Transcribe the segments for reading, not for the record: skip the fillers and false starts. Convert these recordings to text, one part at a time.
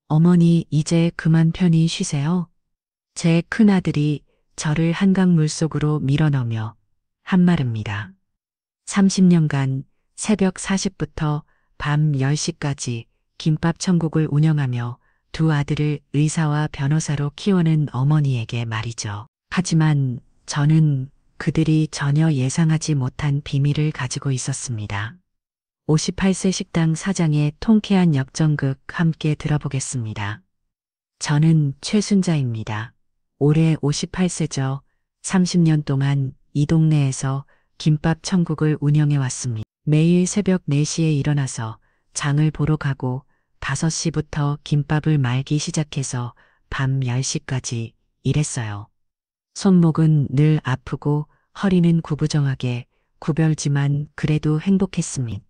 어머니, 이제 그만 편히 쉬세요. 제 큰아들이 저를 한강 물속으로 밀어넣으며 한 말입니다. 30년간 새벽 4시부터 밤 10시까지 김밥 천국을 운영하며 두 아들을 의사와 변호사로 키우는 어머니에게 말이죠. 하지만 저는 그들이 전혀 예상하지 못한 비밀을 가지고 있었습니다. 58세 식당 사장의 통쾌한 역전극 함께 들어보겠습니다. 저는 최순자입니다. 올해 58세죠. 30년 동안 이 동네에서 김밥 천국을 운영해 왔습니다. 매일 새벽 4시에 일어나서 장을 보러 가고 5시부터 김밥을 말기 시작해서 밤 10시까지 일했어요. 손목은 늘 아프고 허리는 구부정하게 구별지만 그래도 행복했습니다.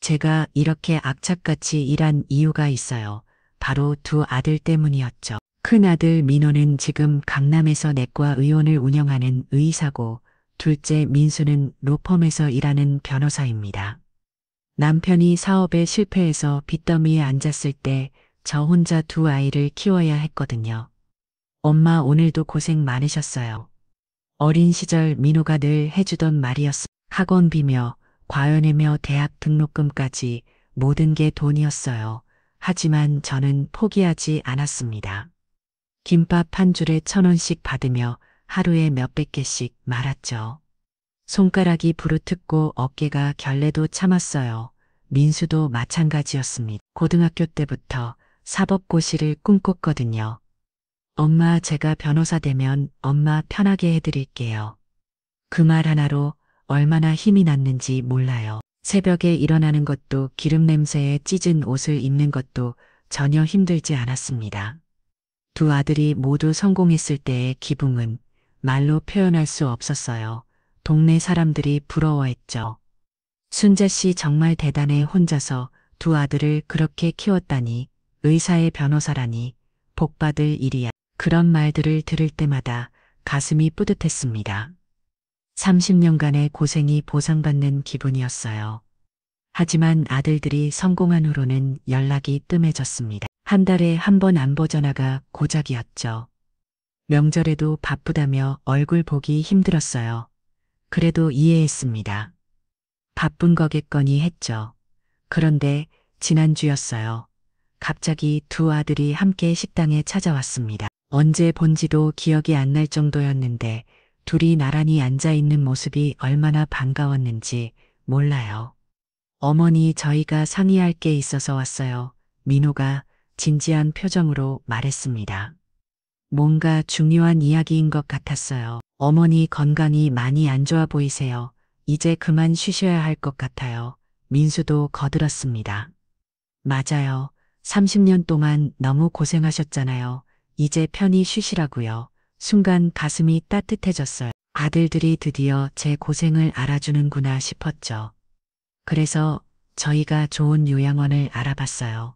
제가 이렇게 악착같이 일한 이유가 있어요. 바로 두 아들 때문이었죠. 큰아들 민호는 지금 강남에서 내과 의원을 운영하는 의사고 둘째 민수는 로펌에서 일하는 변호사입니다. 남편이 사업에 실패해서 빚더미에 앉았을 때 저 혼자 두 아이를 키워야 했거든요. 엄마 오늘도 고생 많으셨어요. 어린 시절 민호가 늘 해주던 말이었어. 학원비며 과외내며 대학 등록금까지 모든 게 돈이었어요. 하지만 저는 포기하지 않았습니다. 김밥 한 줄에 1,000원씩 받으며 하루에 몇백 개씩 말았죠. 손가락이 부르트고 어깨가 결레도 참았어요. 민수도 마찬가지였습니다. 고등학교 때부터 사법고시를 꿈꿨거든요. 엄마 제가 변호사 되면 엄마 편하게 해드릴게요. 그 말 하나로 얼마나 힘이 났는지 몰라요. 새벽에 일어나는 것도 기름 냄새에 찢은 옷을 입는 것도 전혀 힘들지 않았습니다. 두 아들이 모두 성공했을 때의 기분은 말로 표현할 수 없었어요. 동네 사람들이 부러워했죠. 순자 씨 정말 대단해 혼자서 두 아들을 그렇게 키웠다니 의사의 변호사라니 복받을 일이야. 그런 말들을 들을 때마다 가슴이 뿌듯했습니다. 30년간의 고생이 보상받는 기분이었어요. 하지만 아들들이 성공한 후로는 연락이 뜸해졌습니다. 한 달에 한 번 안부 전화가 고작이었죠. 명절에도 바쁘다며 얼굴 보기 힘들었어요. 그래도 이해했습니다. 바쁜 거겠거니 했죠. 그런데 지난주였어요. 갑자기 두 아들이 함께 식당에 찾아왔습니다. 언제 본지도 기억이 안 날 정도였는데 둘이 나란히 앉아있는 모습이 얼마나 반가웠는지 몰라요. 어머니 저희가 상의할 게 있어서 왔어요. 민호가 진지한 표정으로 말했습니다. 뭔가 중요한 이야기인 것 같았어요. 어머니 건강이 많이 안 좋아 보이세요. 이제 그만 쉬셔야 할 것 같아요. 민수도 거들었습니다. 맞아요. 30년 동안 너무 고생하셨잖아요. 이제 편히 쉬시라고요. 순간 가슴이 따뜻해졌어요. 아들들이 드디어 제 고생을 알아주는구나 싶었죠. 그래서 저희가 좋은 요양원을 알아봤어요.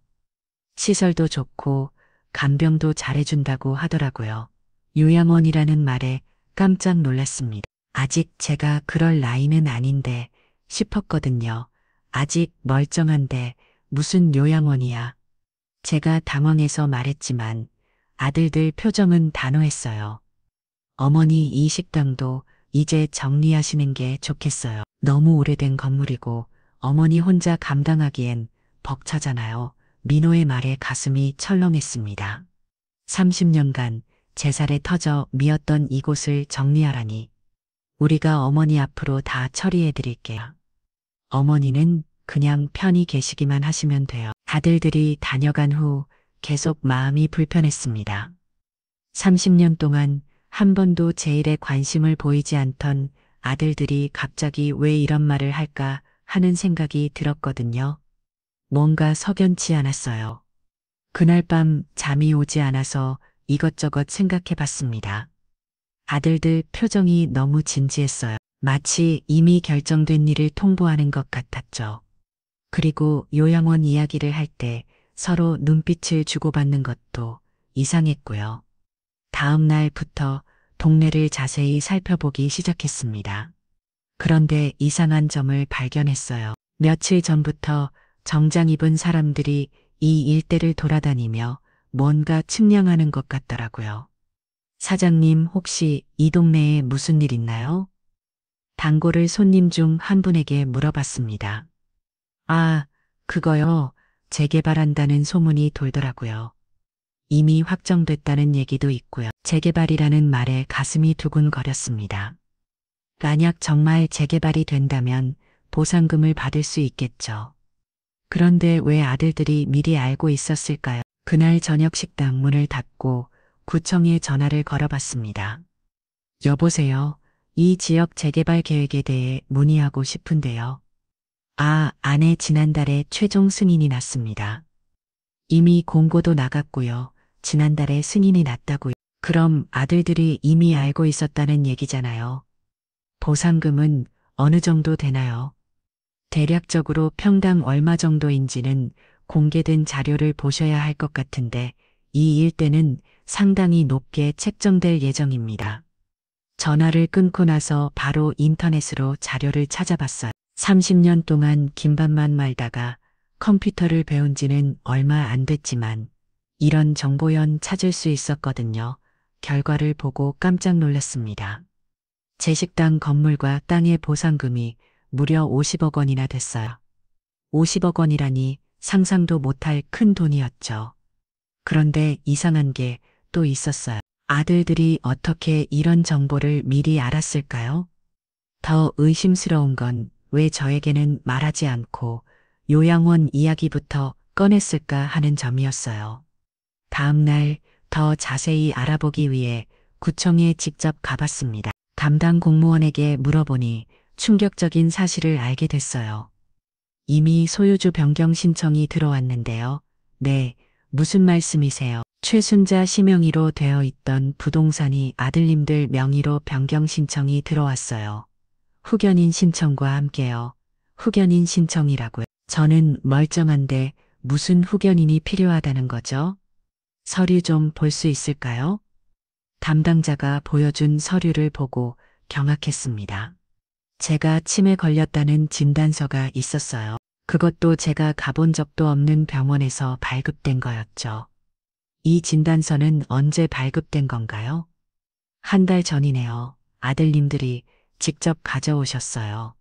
시설도 좋고 간병도 잘해준다고 하더라고요. 요양원이라는 말에 깜짝 놀랐습니다. 아직 제가 그럴 나이는 아닌데 싶었거든요. 아직 멀쩡한데 무슨 요양원이야. 제가 당황해서 말했지만 아들들 표정은 단호했어요. 어머니 이 식당도 이제 정리하시는 게 좋겠어요. 너무 오래된 건물이고 어머니 혼자 감당하기엔 벅차잖아요. 민호의 말에 가슴이 철렁했습니다. 30년간 제 살에 터져 미었던 이곳을 정리하라니. 우리가 어머니 앞으로 다 처리해 드릴게요. 어머니는 그냥 편히 계시기만 하시면 돼요. 아들들이 다녀간 후 계속 마음이 불편했습니다. 30년 동안 한 번도 제 일에 관심을 보이지 않던 아들들이 갑자기 왜 이런 말을 할까 하는 생각이 들었거든요. 뭔가 석연치 않았어요. 그날 밤 잠이 오지 않아서 이것저것 생각해 봤습니다. 아들들 표정이 너무 진지했어요. 마치 이미 결정된 일을 통보하는 것 같았죠. 그리고 요양원 이야기를 할 때 서로 눈빛을 주고받는 것도 이상했고요. 다음 날부터 동네를 자세히 살펴보기 시작했습니다. 그런데 이상한 점을 발견했어요. 며칠 전부터 정장 입은 사람들이 이 일대를 돌아다니며 뭔가 측량하는 것 같더라고요. 사장님, 혹시 이 동네에 무슨 일 있나요? 단골을 손님 중 한 분에게 물어봤습니다. 아, 그거요. 재개발한다는 소문이 돌더라고요. 이미 확정됐다는 얘기도 있고요. 재개발이라는 말에 가슴이 두근거렸습니다. 만약 정말 재개발이 된다면 보상금을 받을 수 있겠죠. 그런데 왜 아들들이 미리 알고 있었을까요? 그날 저녁 식당 문을 닫고 구청에 전화를 걸어봤습니다. 여보세요. 이 지역 재개발 계획에 대해 문의하고 싶은데요. 아, 아내 지난달에 최종 승인이 났습니다. 이미 공고도 나갔고요. 지난달에 승인이 났다고요. 그럼 아들들이 이미 알고 있었다는 얘기잖아요. 보상금은 어느 정도 되나요? 대략적으로 평당 얼마 정도인지는 공개된 자료를 보셔야 할 것 같은데 이 일대는 상당히 높게 책정될 예정입니다. 전화를 끊고 나서 바로 인터넷으로 자료를 찾아봤어요. 30년 동안 김밥만 말다가 컴퓨터를 배운 지는 얼마 안 됐지만 이런 정보연 찾을 수 있었거든요. 결과를 보고 깜짝 놀랐습니다. 제 식당 건물과 땅의 보상금이 무려 50억 원이나 됐어요. 50억 원이라니 상상도 못할 큰 돈이었죠. 그런데 이상한 게 또 있었어요. 아들들이 어떻게 이런 정보를 미리 알았을까요? 더 의심스러운 건 왜 저에게는 말하지 않고 요양원 이야기부터 꺼냈을까 하는 점이었어요. 다음 날 더 자세히 알아보기 위해 구청에 직접 가봤습니다. 담당 공무원에게 물어보니 충격적인 사실을 알게 됐어요. 이미 소유주 변경 신청이 들어왔는데요. 네, 무슨 말씀이세요? 최순자 씨명의로 되어 있던 부동산이 아들님들 명의로 변경 신청이 들어왔어요. 후견인 신청과 함께요. 후견인 신청이라고요. 저는 멀쩡한데 무슨 후견인이 필요하다는 거죠? 서류 좀 볼 수 있을까요? 담당자가 보여준 서류를 보고 경악했습니다. 제가 치매 걸렸다는 진단서가 있었어요. 그것도 제가 가본 적도 없는 병원에서 발급된 거였죠. 이 진단서는 언제 발급된 건가요? 한 달 전이네요. 아들님들이 직접 가져오셨어요.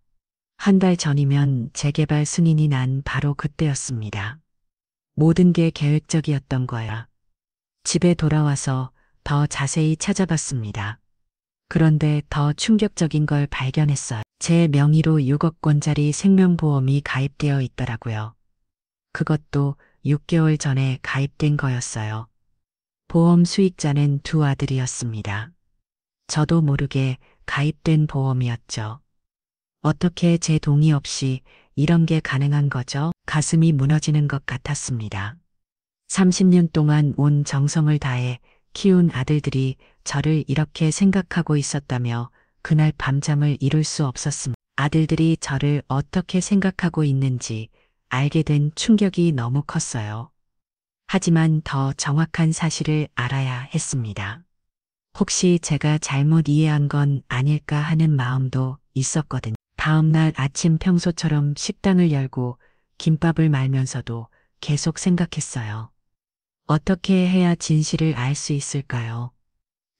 한 달 전이면 재개발 승인이 난 바로 그때였습니다. 모든 게 계획적이었던 거야. 집에 돌아와서 더 자세히 찾아봤습니다. 그런데 더 충격적인 걸 발견했어요. 제 명의로 6억 원짜리 생명보험이 가입되어 있더라고요. 그것도 6개월 전에 가입된 거였어요. 보험 수익자는 두 아들이었습니다. 저도 모르게 가입된 보험이었죠. 어떻게 제 동의 없이 이런 게 가능한 거죠? 가슴이 무너지는 것 같았습니다. 30년 동안 온 정성을 다해 키운 아들들이 저를 이렇게 생각하고 있었다며 그날 밤잠을 이룰 수 없었습니다. 아들들이 저를 어떻게 생각하고 있는지 알게 된 충격이 너무 컸어요. 하지만 더 정확한 사실을 알아야 했습니다. 혹시 제가 잘못 이해한 건 아닐까 하는 마음도 있었거든요. 다음 날 아침 평소처럼 식당을 열고 김밥을 말면서도 계속 생각했어요. 어떻게 해야 진실을 알 수 있을까요?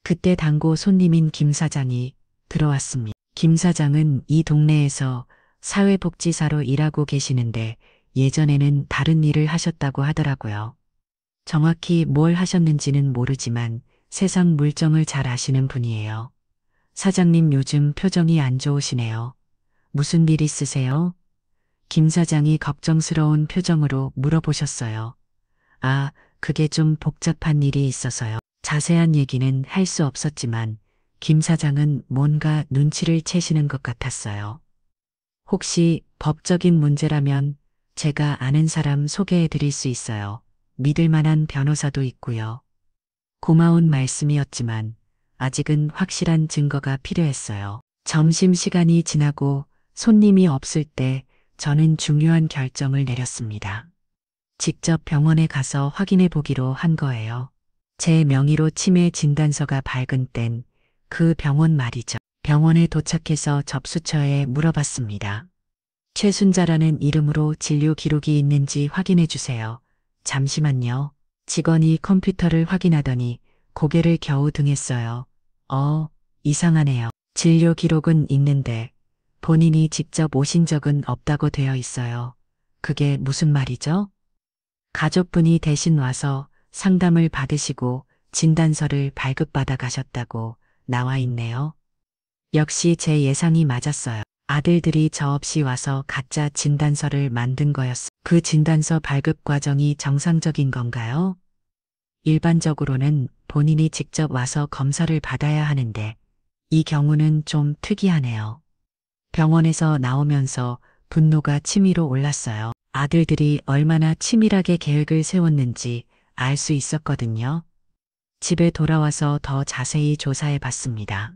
그때 단고 손님인 김 사장이 들어왔습니다. 김 사장은 이 동네에서 사회복지사로 일하고 계시는데 예전에는 다른 일을 하셨다고 하더라고요. 정확히 뭘 하셨는지는 모르지만 세상 물정을 잘 아시는 분이에요. 사장님 요즘 표정이 안 좋으시네요. 무슨 일 있으세요? 김 사장이 걱정스러운 표정으로 물어보셨어요. 아, 그게 좀 복잡한 일이 있어서요. 자세한 얘기는 할 수 없었지만 김 사장은 뭔가 눈치를 채시는 것 같았어요. 혹시 법적인 문제라면 제가 아는 사람 소개해 드릴 수 있어요. 믿을 만한 변호사도 있고요. 고마운 말씀이었지만 아직은 확실한 증거가 필요했어요. 점심시간이 지나고 손님이 없을 때 저는 중요한 결정을 내렸습니다. 직접 병원에 가서 확인해 보기로 한 거예요. 제 명의로 치매 진단서가 밝은 땐 그 병원 말이죠. 병원에 도착해서 접수처에 물어봤습니다. 최순자라는 이름으로 진료 기록이 있는지 확인해 주세요. 잠시만요. 직원이 컴퓨터를 확인하더니 고개를 겨우 등했어요. 이상하네요. 진료 기록은 있는데 본인이 직접 오신 적은 없다고 되어 있어요. 그게 무슨 말이죠? 가족분이 대신 와서 상담을 받으시고 진단서를 발급받아 가셨다고 나와 있네요. 역시 제 예상이 맞았어요. 아들들이 저 없이 와서 가짜 진단서를 만든 거였어. 그 진단서 발급 과정이 정상적인 건가요? 일반적으로는 본인이 직접 와서 검사를 받아야 하는데 이 경우는 좀 특이하네요. 병원에서 나오면서 분노가 치밀어 올랐어요. 아들들이 얼마나 치밀하게 계획을 세웠는지 알 수 있었거든요. 집에 돌아와서 더 자세히 조사해 봤습니다.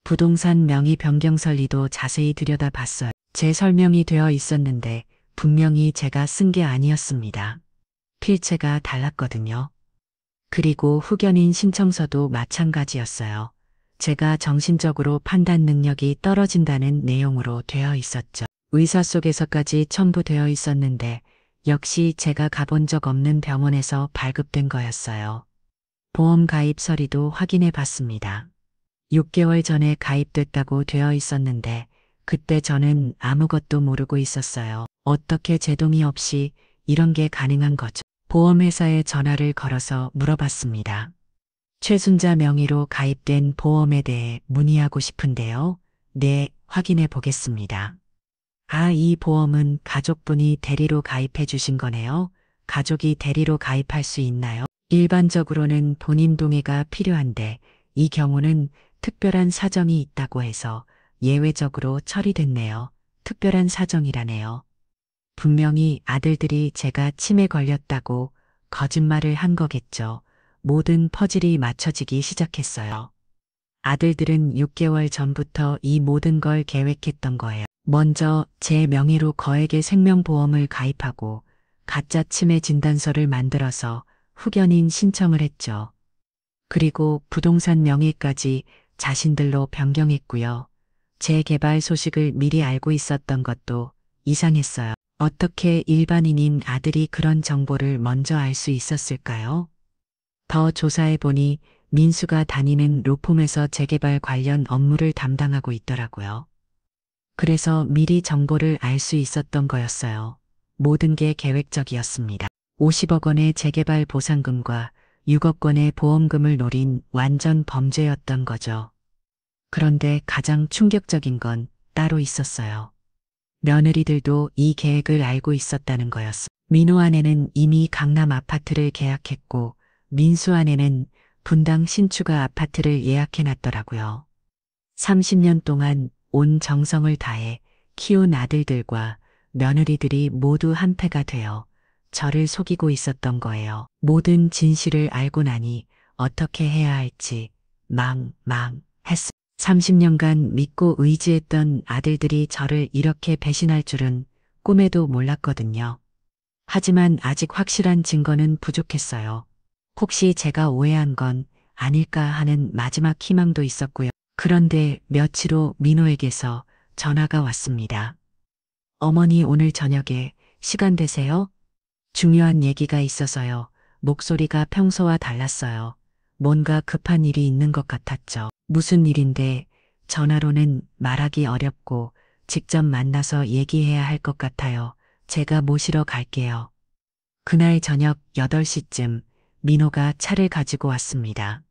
부동산 명의 변경 설리도 자세히 들여다봤어요. 제 설명이 되어 있었는데 분명히 제가 쓴 게 아니었습니다. 필체가 달랐거든요. 그리고 후견인 신청서도 마찬가지였어요. 제가 정신적으로 판단 능력이 떨어진다는 내용으로 되어 있었죠. 의사 속에서까지 첨부되어 있었는데 역시 제가 가본 적 없는 병원에서 발급된 거였어요. 보험 가입 서류도 확인해 봤습니다. 6개월 전에 가입됐다고 되어 있었는데 그때 저는 아무것도 모르고 있었어요. 어떻게 제 동의 없이 이런 게 가능한 거죠? 보험회사에 전화를 걸어서 물어봤습니다. 최순자 명의로 가입된 보험에 대해 문의하고 싶은데요. 네, 확인해 보겠습니다. 이 보험은 가족분이 대리로 가입해 주신 거네요. 가족이 대리로 가입할 수 있나요? 일반적으로는 본인 동의가 필요한데 이 경우는 특별한 사정이 있다고 해서 예외적으로 처리됐네요. 특별한 사정이라네요. 분명히 아들들이 제가 치매 걸렸다고 거짓말을 한 거겠죠. 모든 퍼즐이 맞춰지기 시작했어요. 아들들은 6개월 전부터 이 모든 걸 계획했던 거예요. 먼저 제 명의로 거액의 생명보험을 가입하고 가짜 치매 진단서를 만들어서 후견인 신청을 했죠. 그리고 부동산 명의까지 자신들로 변경했고요. 재개발 소식을 미리 알고 있었던 것도 이상했어요. 어떻게 일반인인 아들이 그런 정보를 먼저 알 수 있었을까요? 더 조사해보니 민수가 다니는 로펌에서 재개발 관련 업무를 담당하고 있더라고요. 그래서 미리 정보를 알 수 있었던 거였어요. 모든 게 계획적이었습니다. 50억 원의 재개발 보상금과 6억 원의 보험금을 노린 완전 범죄였던 거죠. 그런데 가장 충격적인 건 따로 있었어요. 며느리들도 이 계획을 알고 있었다는 거였어. 민호 아내는 이미 강남 아파트를 계약했고 민수 아내는 분당 신축아 아파트를 예약해놨더라고요. 30년 동안 온 정성을 다해 키운 아들들과 며느리들이 모두 한패가 되어 저를 속이고 있었던 거예요. 모든 진실을 알고 나니 어떻게 해야 할지 망했어. 30년간 믿고 의지했던 아들들이 저를 이렇게 배신할 줄은 꿈에도 몰랐거든요. 하지만 아직 확실한 증거는 부족했어요. 혹시 제가 오해한 건 아닐까 하는 마지막 희망도 있었고요. 그런데 며칠 후 민호에게서 전화가 왔습니다. 어머니 오늘 저녁에 시간 되세요? 중요한 얘기가 있어서요. 목소리가 평소와 달랐어요. 뭔가 급한 일이 있는 것 같았죠. 무슨 일인데 전화로는 말하기 어렵고 직접 만나서 얘기해야 할 것 같아요. 제가 모시러 갈게요. 그날 저녁 8시쯤 민호가 차를 가지고 왔습니다.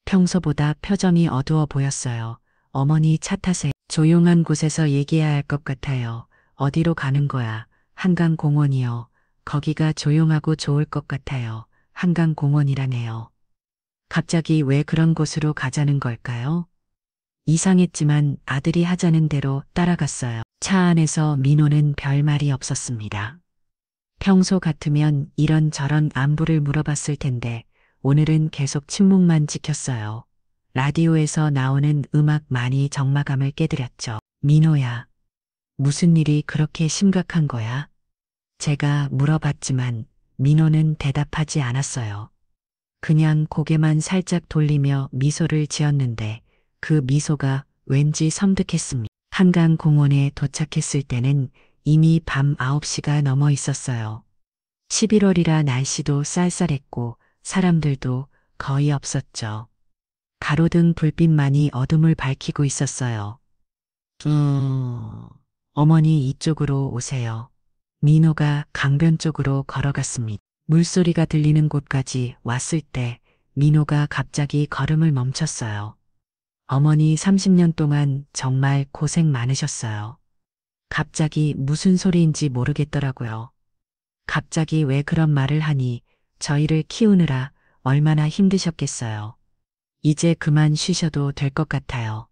평소보다 표정이 어두워 보였어요. 어머니 차 타세요. 조용한 곳에서 얘기해야 할 것 같아요. 어디로 가는 거야? 한강공원이요. 거기가 조용하고 좋을 것 같아요. 한강공원이라네요. 갑자기 왜 그런 곳으로 가자는 걸까요? 이상했지만 아들이 하자는 대로 따라갔어요. 차 안에서 민호는 별말이 없었습니다. 평소 같으면 이런저런 안부를 물어봤을 텐데 오늘은 계속 침묵만 지켰어요. 라디오에서 나오는 음악만이 적마감을 깨뜨렸죠. 민호야, 무슨 일이 그렇게 심각한 거야? 제가 물어봤지만 민호는 대답하지 않았어요. 그냥 고개만 살짝 돌리며 미소를 지었는데 그 미소가 왠지 섬뜩했습니다. 한강공원에 도착했을 때는 이미 밤 9시가 넘어 있었어요. 11월이라 날씨도 쌀쌀했고 사람들도 거의 없었죠. 가로등 불빛만이 어둠을 밝히고 있었어요. 어머니 이쪽으로 오세요. 민호가 강변 쪽으로 걸어갔습니다. 물소리가 들리는 곳까지 왔을 때 민호가 갑자기 걸음을 멈췄어요. 어머니 30년 동안 정말 고생 많으셨어요. 갑자기 무슨 소리인지 모르겠더라고요. 갑자기 왜 그런 말을 하니 저희를 키우느라 얼마나 힘드셨겠어요. 이제 그만 쉬셔도 될 것 같아요.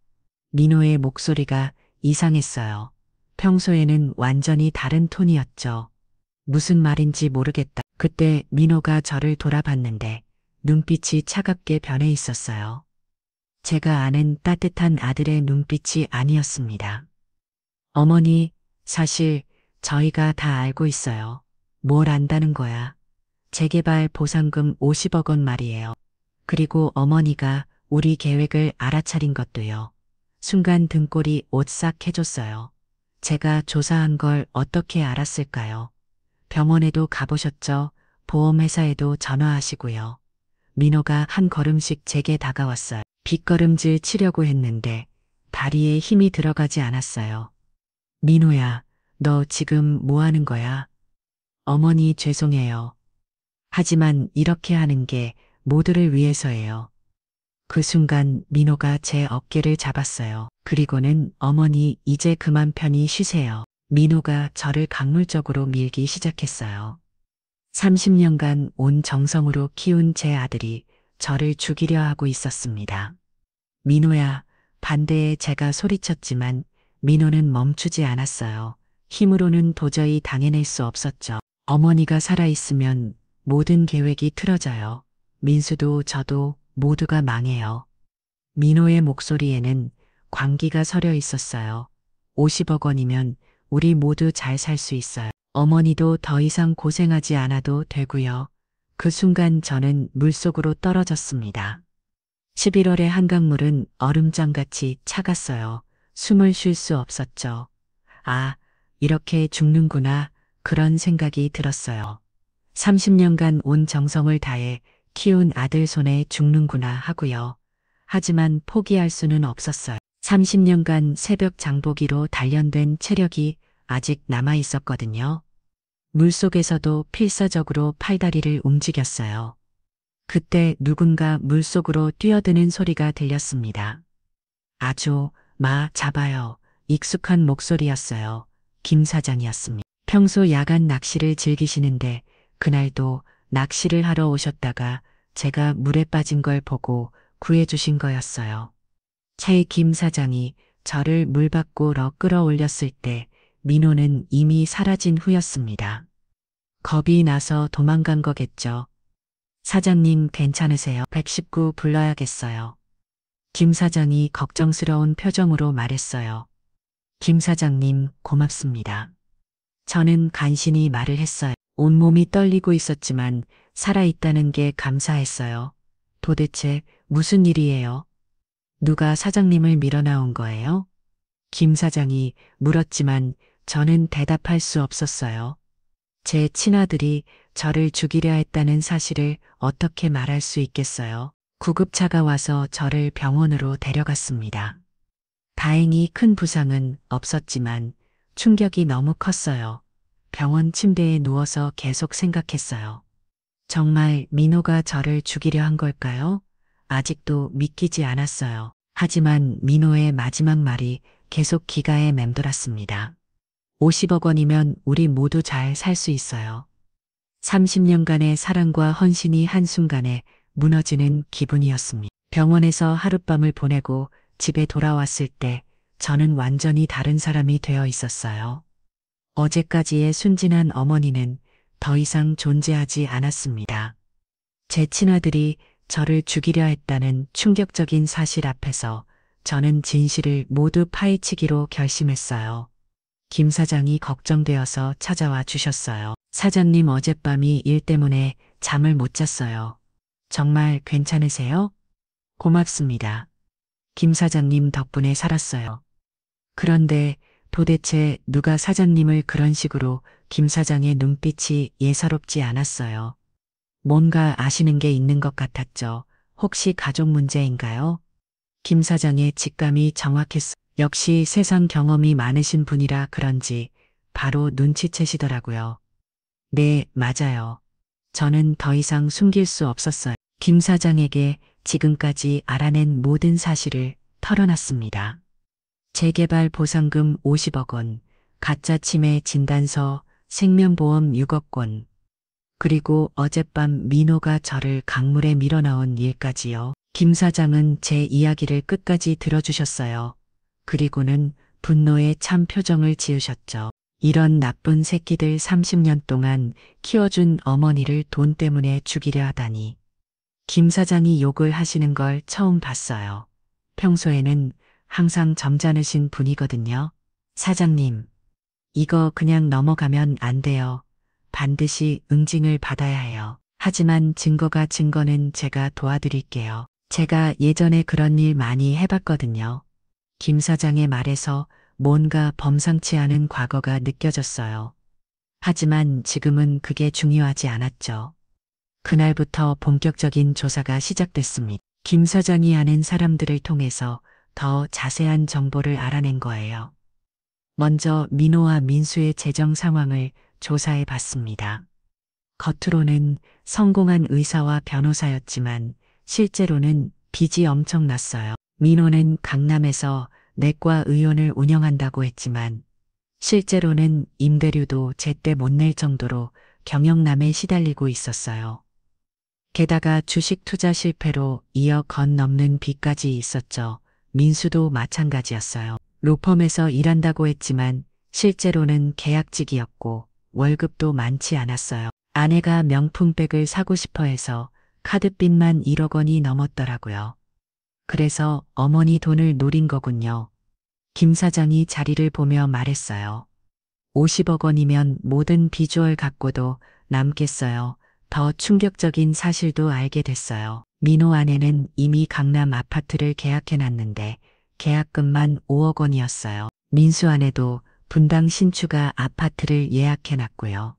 민호의 목소리가 이상했어요. 평소에는 완전히 다른 톤이었죠. 무슨 말인지 모르겠다. 그때 민호가 저를 돌아봤는데 눈빛이 차갑게 변해 있었어요. 제가 아는 따뜻한 아들의 눈빛이 아니었습니다. 어머니, 사실 저희가 다 알고 있어요. 뭘 안다는 거야. 재개발 보상금 50억 원 말이에요. 그리고 어머니가 우리 계획을 알아차린 것도요. 순간 등골이 오싹해졌어요. 제가 조사한 걸 어떻게 알았을까요? 병원에도 가보셨죠? 보험회사에도 전화하시고요. 민호가 한 걸음씩 제게 다가왔어요. 빗걸음질 치려고 했는데 다리에 힘이 들어가지 않았어요. 민호야, 너 지금 뭐 하는 거야? 어머니 죄송해요. 하지만 이렇게 하는 게 모두를 위해서예요. 그 순간 민호가 제 어깨를 잡았어요. 그리고는 어머니 이제 그만 편히 쉬세요. 민호가 저를 강물적으로 밀기 시작했어요. 30년간 온 정성으로 키운 제 아들이 저를 죽이려 하고 있었습니다. 민호야, 반대에 제가 소리쳤지만 민호는 멈추지 않았어요. 힘으로는 도저히 당해낼 수 없었죠. 어머니가 살아있으면 모든 계획이 틀어져요. 민수도 저도 모두가 망해요. 민호의 목소리에는 광기가 서려 있었어요. 50억 원이면 우리 모두 잘 살 수 있어요. 어머니도 더 이상 고생하지 않아도 되고요. 그 순간 저는 물속으로 떨어졌습니다. 11월의 한강물은 얼음장같이 차갔어요. 숨을 쉴 수 없었죠. 아, 이렇게 죽는구나. 그런 생각이 들었어요. 30년간 온 정성을 다해 키운 아들 손에 죽는구나 하고요. 하지만 포기할 수는 없었어요. 30년간 새벽 장보기로 단련된 체력이 아직 남아 있었거든요. 물속에서도 필사적으로 팔다리를 움직였어요. 그때 누군가 물속으로 뛰어드는 소리가 들렸습니다. 아주 잡아요. 익숙한 목소리였어요. 김 사장이었습니다. 평소 야간 낚시를 즐기시는데 그날도 낚시를 하러 오셨다가 제가 물에 빠진 걸 보고 구해주신 거였어요. 차에 김 사장이 저를 물 밖으로 끌어올렸을 때 민호는 이미 사라진 후였습니다. 겁이 나서 도망간 거겠죠. 사장님 괜찮으세요? 119 불러야겠어요. 김 사장이 걱정스러운 표정으로 말했어요. 김 사장님 고맙습니다. 저는 간신히 말을 했어요. 온몸이 떨리고 있었지만 살아있다는 게 감사했어요. 도대체 무슨 일이에요? 누가 사장님을 밀어나온 거예요? 김 사장이 물었지만 저는 대답할 수 없었어요. 제 친아들이 저를 죽이려 했다는 사실을 어떻게 말할 수 있겠어요? 구급차가 와서 저를 병원으로 데려갔습니다. 다행히 큰 부상은 없었지만 충격이 너무 컸어요. 병원 침대에 누워서 계속 생각했어요. 정말 민호가 저를 죽이려 한 걸까요? 아직도 믿기지 않았어요. 하지만 민호의 마지막 말이 계속 기가에 맴돌았습니다. 50억 원이면 우리 모두 잘 살 수 있어요. 30년간의 사랑과 헌신이 한순간에 무너지는 기분이었습니다. 병원에서 하룻밤을 보내고 집에 돌아왔을 때 저는 완전히 다른 사람이 되어 있었어요. 어제까지의 순진한 어머니는 더 이상 존재하지 않았습니다. 제 친아들이 저를 죽이려 했다는 충격적인 사실 앞에서 저는 진실을 모두 파헤치기로 결심했어요. 김 사장이 걱정되어서 찾아와 주셨어요. 사장님 어젯밤이 일 때문에 잠을 못 잤어요. 정말 괜찮으세요? 고맙습니다. 김 사장님 덕분에 살았어요. 그런데 도대체 누가 사장님을 그런 식으로 김 사장의 눈빛이 예사롭지 않았어요. 뭔가 아시는 게 있는 것 같았죠. 혹시 가족 문제인가요? 김 사장의 직감이 정확했어요. 역시 세상 경험이 많으신 분이라 그런지 바로 눈치채시더라고요. 네, 맞아요. 저는 더 이상 숨길 수 없었어요. 김 사장에게 지금까지 알아낸 모든 사실을 털어놨습니다. 재개발 보상금 50억 원, 가짜 치매 진단서, 생명보험 6억 원, 그리고 어젯밤 민호가 저를 강물에 밀어넣은 일까지요. 김 사장은 제 이야기를 끝까지 들어주셨어요. 그리고는 분노에 찬 표정을 지으셨죠. 이런 나쁜 새끼들 30년 동안 키워준 어머니를 돈 때문에 죽이려 하다니. 김 사장이 욕을 하시는 걸 처음 봤어요. 평소에는 항상 점잖으신 분이거든요. 사장님, 이거 그냥 넘어가면 안 돼요. 반드시 응징을 받아야 해요. 하지만 증거는 제가 도와드릴게요. 제가 예전에 그런 일 많이 해봤거든요. 김 사장의 말에서 뭔가 범상치 않은 과거가 느껴졌어요. 하지만 지금은 그게 중요하지 않았죠. 그날부터 본격적인 조사가 시작됐습니다. 김 사장이 아는 사람들을 통해서 더 자세한 정보를 알아낸 거예요. 먼저 민호와 민수의 재정 상황을 조사해 봤습니다. 겉으로는 성공한 의사와 변호사였지만 실제로는 빚이 엄청났어요. 민호는 강남에서 내과 의원을 운영한다고 했지만 실제로는 임대료도 제때 못 낼 정도로 경영난에 시달리고 있었어요. 게다가 주식 투자 실패로 2억 원 넘는 빚까지 있었죠. 민수도 마찬가지였어요. 로펌에서 일한다고 했지만 실제로는 계약직이었고 월급도 많지 않았어요. 아내가 명품백을 사고 싶어 해서 카드빚만 1억 원이 넘었더라고요. 그래서 어머니 돈을 노린 거군요. 김 사장이 자리를 보며 말했어요. 50억 원이면 모든 비주얼 갖고도 남겠어요. 더 충격적인 사실도 알게 됐어요. 민호 아내는 이미 강남 아파트를 계약해놨는데 계약금만 5억 원이었어요. 민수 아내도 분당 신축가 아파트를 예약해놨고요.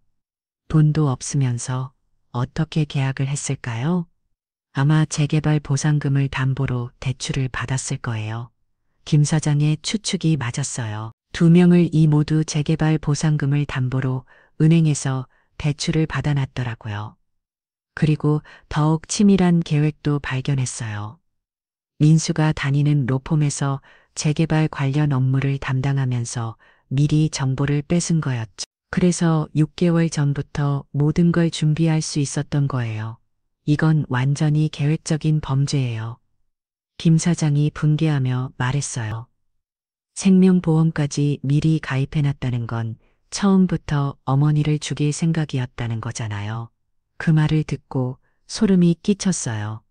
돈도 없으면서 어떻게 계약을 했을까요? 아마 재개발 보상금을 담보로 대출을 받았을 거예요. 김 사장의 추측이 맞았어요. 두 명을 이 모두 재개발 보상금을 담보로 은행에서 대출을 받아놨더라고요. 그리고 더욱 치밀한 계획도 발견했어요. 민수가 다니는 로펌에서 재개발 관련 업무를 담당하면서 미리 정보를 뺏은 거였죠. 그래서 6개월 전부터 모든 걸 준비할 수 있었던 거예요. 이건 완전히 계획적인 범죄예요. 김 사장이 분개하며 말했어요. 생명보험까지 미리 가입해놨다는 건 처음부터 어머니를 죽일 생각이었다는 거잖아요. 그 말을 듣고 소름이 끼쳤어요.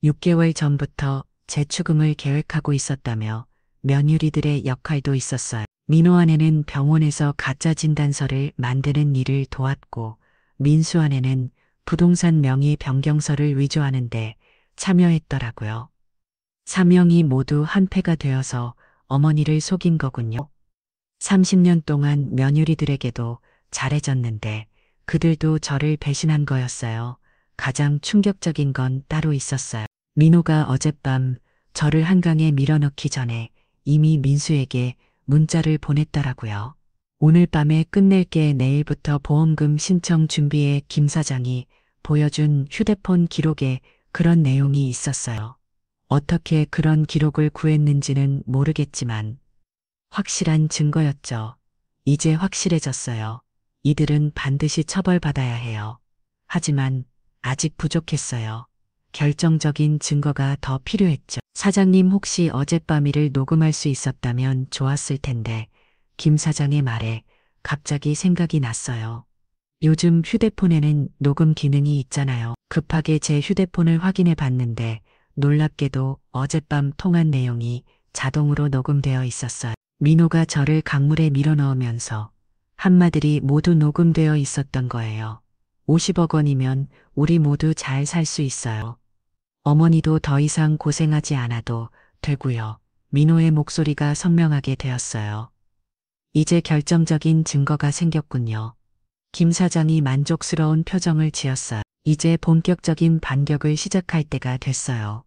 6개월 전부터 재추금을 계획하고 있었다며 며느리들의 역할도 있었어요. 민호 아내는 병원에서 가짜 진단서를 만드는 일을 도왔고 민수 아내는 부동산 명의 변경서를 위조하는데 참여했더라고요. 3명이 모두 한패가 되어서 어머니를 속인 거군요. 30년 동안 며느리들에게도 잘해줬는데 그들도 저를 배신한 거였어요. 가장 충격적인 건 따로 있었어요. 민호가 어젯밤 저를 한강에 밀어넣기 전에 이미 민수에게 문자를 보냈더라고요. 오늘 밤에 끝낼게. 내일부터 보험금 신청 준비해. 김 사장이 보여준 휴대폰 기록에 그런 내용이 있었어요. 어떻게 그런 기록을 구했는지는 모르겠지만 확실한 증거였죠. 이제 확실해졌어요. 이들은 반드시 처벌받아야 해요. 하지만 아직 부족했어요. 결정적인 증거가 더 필요했죠. 사장님 혹시 어젯밤 일을 녹음할 수 있었다면 좋았을 텐데 김 사장의 말에 갑자기 생각이 났어요. 요즘 휴대폰에는 녹음 기능이 있잖아요. 급하게 제 휴대폰을 확인해 봤는데 놀랍게도 어젯밤 통한 내용이 자동으로 녹음되어 있었어요. 민호가 저를 강물에 밀어넣으면서 한 마디리 모두 녹음되어 있었던 거예요. 50억 원이면 우리 모두 잘 살 수 있어요. 어머니도 더 이상 고생하지 않아도 되고요. 민호의 목소리가 선명하게 되었어요. 이제 결정적인 증거가 생겼군요. 김 사장이 만족스러운 표정을 지었어요. 이제 본격적인 반격을 시작할 때가 됐어요.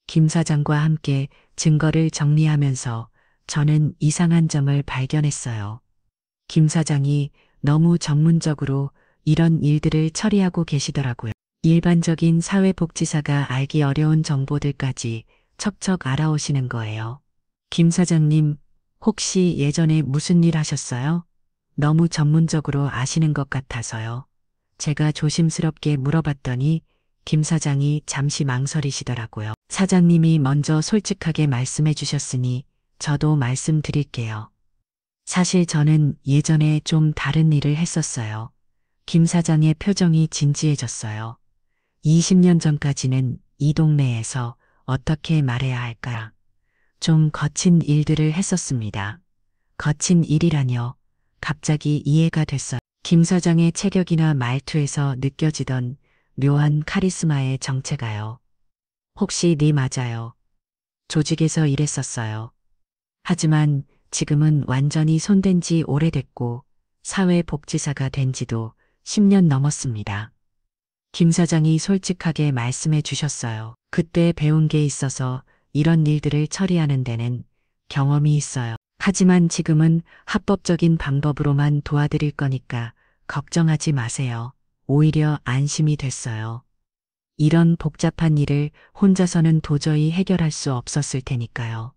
김 사장과 함께 증거를 정리하면서 저는 이상한 점을 발견했어요. 김 사장이 너무 전문적으로 이런 일들을 처리하고 계시더라고요. 일반적인 사회복지사가 알기 어려운 정보들까지 척척 알아오시는 거예요. 김 사장님, 혹시 예전에 무슨 일 하셨어요? 너무 전문적으로 아시는 것 같아서요. 제가 조심스럽게 물어봤더니 김 사장이 잠시 망설이시더라고요. 사장님이 먼저 솔직하게 말씀해 주셨으니 저도 말씀드릴게요. 사실 저는 예전에 좀 다른 일을 했었어요. 김 사장의 표정이 진지해졌어요. 20년 전까지는 이 동네에서 어떻게 말해야 할까? 좀 거친 일들을 했었습니다. 거친 일이라뇨. 갑자기 이해가 됐어요. 김 사장의 체격이나 말투에서 느껴지던 묘한 카리스마의 정체가요. 혹시 네 맞아요. 조직에서 일했었어요. 하지만 지금은 완전히 손댄 지 오래됐고 사회복지사가 된 지도 10년 넘었습니다. 김 사장이 솔직하게 말씀해 주셨어요. 그때 배운 게 있어서 이런 일들을 처리하는 데는 경험이 있어요. 하지만 지금은 합법적인 방법으로만 도와드릴 거니까 걱정하지 마세요. 오히려 안심이 됐어요. 이런 복잡한 일을 혼자서는 도저히 해결할 수 없었을 테니까요.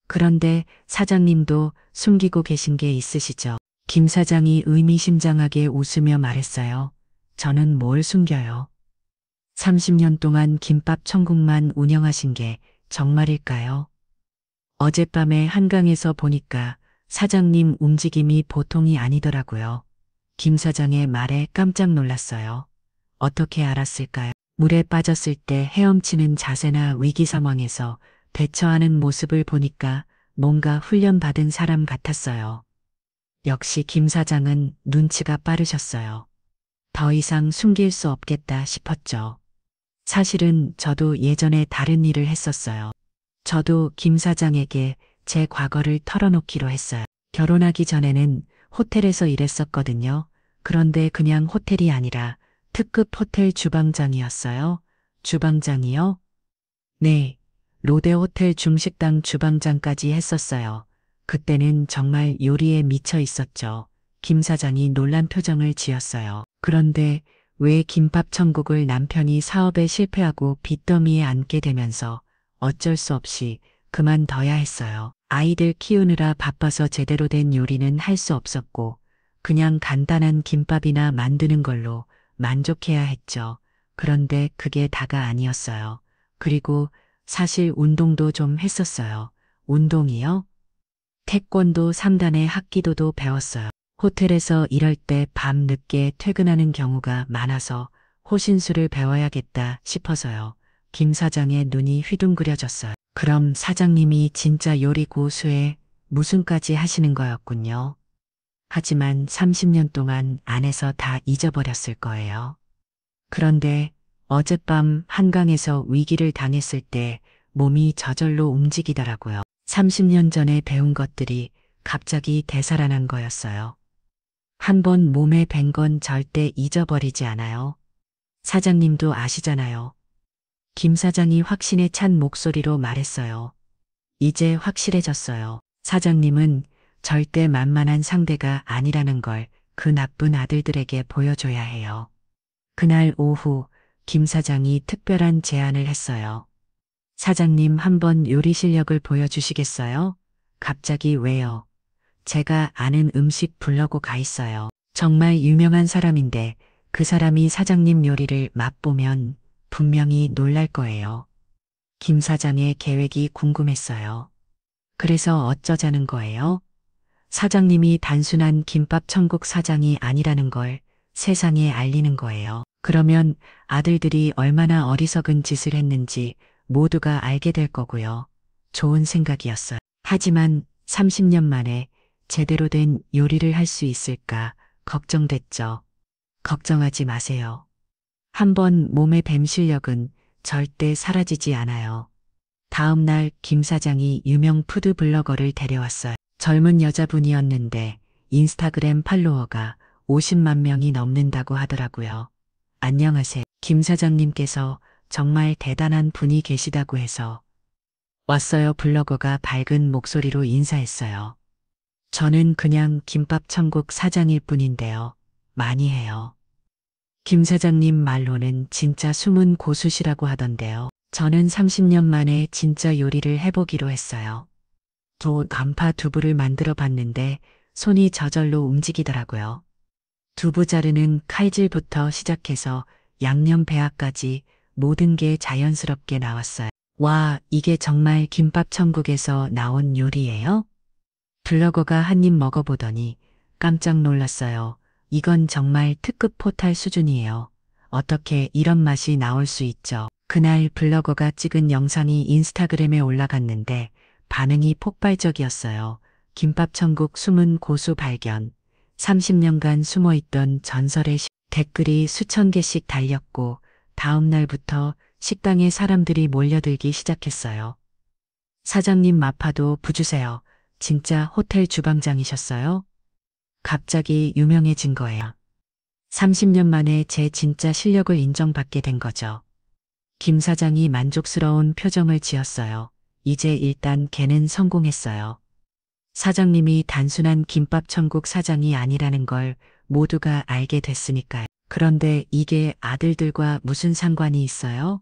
그런데 사장님도 숨기고 계신 게 있으시죠? 김 사장이 의미심장하게 웃으며 말했어요. 저는 뭘 숨겨요? 30년 동안 김밥 천국만 운영하신 게 정말일까요? 어젯밤에 한강에서 보니까 사장님 움직임이 보통이 아니더라고요. 김 사장의 말에 깜짝 놀랐어요. 어떻게 알았을까요? 물에 빠졌을 때 헤엄치는 자세나 위기 상황에서 대처하는 모습을 보니까 뭔가 훈련받은 사람 같았어요. 역시 김 사장은 눈치가 빠르셨어요. 더 이상 숨길 수 없겠다 싶었죠. 사실은 저도 예전에 다른 일을 했었어요. 저도 김 사장에게 제 과거를 털어놓기로 했어요. 결혼하기 전에는 호텔에서 일했었거든요. 그런데 그냥 호텔이 아니라 특급 호텔 주방장이었어요. 주방장이요? 네. 롯데호텔 중식당 주방장까지 했었어요. 그때는 정말 요리에 미쳐 있었죠. 김 사장이 놀란 표정을 지었어요. 그런데 왜 김밥 천국을 남편이 사업에 실패하고 빚더미에 앉게 되면서 어쩔 수 없이 그만둬야 했어요. 아이들 키우느라 바빠서 제대로 된 요리는 할 수 없었고 그냥 간단한 김밥이나 만드는 걸로 만족해야 했죠. 그런데 그게 다가 아니었어요. 그리고 사실 운동도 좀 했었어요. 운동이요? 태권도 3단의 합기도도 배웠어요. 호텔에서 일할 때 밤 늦게 퇴근하는 경우가 많아서 호신술을 배워야겠다 싶어서요. 김 사장의 눈이 휘둥그려졌어요. 그럼 사장님이 진짜 요리 고수에 무슨까지 하시는 거였군요. 하지만 30년 동안 안 해서 다 잊어버렸을 거예요. 그런데 어젯밤 한강에서 위기를 당했을 때 몸이 저절로 움직이더라고요. 30년 전에 배운 것들이 갑자기 되살아난 거였어요. 한 번 몸에 밴 건 절대 잊어버리지 않아요. 사장님도 아시잖아요. 김 사장이 확신에 찬 목소리로 말했어요. 이제 확실해졌어요. 사장님은 절대 만만한 상대가 아니라는 걸 그 나쁜 아들들에게 보여줘야 해요. 그날 오후 김 사장이 특별한 제안을 했어요. 사장님 한번 요리 실력을 보여주시겠어요? 갑자기 왜요? 제가 아는 음식 불러고 가 있어요. 정말 유명한 사람인데 그 사람이 사장님 요리를 맛보면 분명히 놀랄 거예요. 김 사장의 계획이 궁금했어요. 그래서 어쩌자는 거예요? 사장님이 단순한 김밥 천국 사장이 아니라는 걸 세상에 알리는 거예요. 그러면 아들들이 얼마나 어리석은 짓을 했는지 모두가 알게 될 거고요. 좋은 생각이었어요. 하지만 30년 만에 제대로 된 요리를 할 수 있을까 걱정됐죠. 걱정하지 마세요. 한번 몸에 뱀 실력은 절대 사라지지 않아요. 다음 날 김 사장이 유명 푸드 블로거를 데려왔어요. 젊은 여자분이었는데 인스타그램 팔로워가 50만 명이 넘는다고 하더라고요. 안녕하세요. 김 사장님께서 정말 대단한 분이 계시다고 해서 왔어요. 블로거가 밝은 목소리로 인사했어요. 저는 그냥 김밥천국 사장일 뿐인데요. 많이 해요. 김 사장님 말로는 진짜 숨은 고수시라고 하던데요. 저는 30년 만에 진짜 요리를 해보기로 했어요. 간파 두부를 만들어 봤는데 손이 저절로 움직이더라고요. 두부 자르는 칼질부터 시작해서 양념 배합까지 모든 게 자연스럽게 나왔어요. 와, 이게 정말 김밥 천국에서 나온 요리예요? 블로거가 한 입 먹어보더니 깜짝 놀랐어요. 이건 정말 특급 포탈 수준이에요. 어떻게 이런 맛이 나올 수 있죠? 그날 블로거가 찍은 영상이 인스타그램에 올라갔는데 반응이 폭발적이었어요. 김밥천국 숨은 고수 발견. 30년간 숨어있던 전설의 댓글이 수천 개씩 달렸고 다음 날부터 식당에 사람들이 몰려들기 시작했어요. 사장님 마파도 부주세요. 진짜 호텔 주방장이셨어요? 갑자기 유명해진 거예요. 30년 만에 제 진짜 실력을 인정받게 된 거죠. 김 사장이 만족스러운 표정을 지었어요. 이제 일단 걔는 성공했어요. 사장님이 단순한 김밥 천국 사장이 아니라는 걸 모두가 알게 됐으니까요. 그런데 이게 아들들과 무슨 상관이 있어요?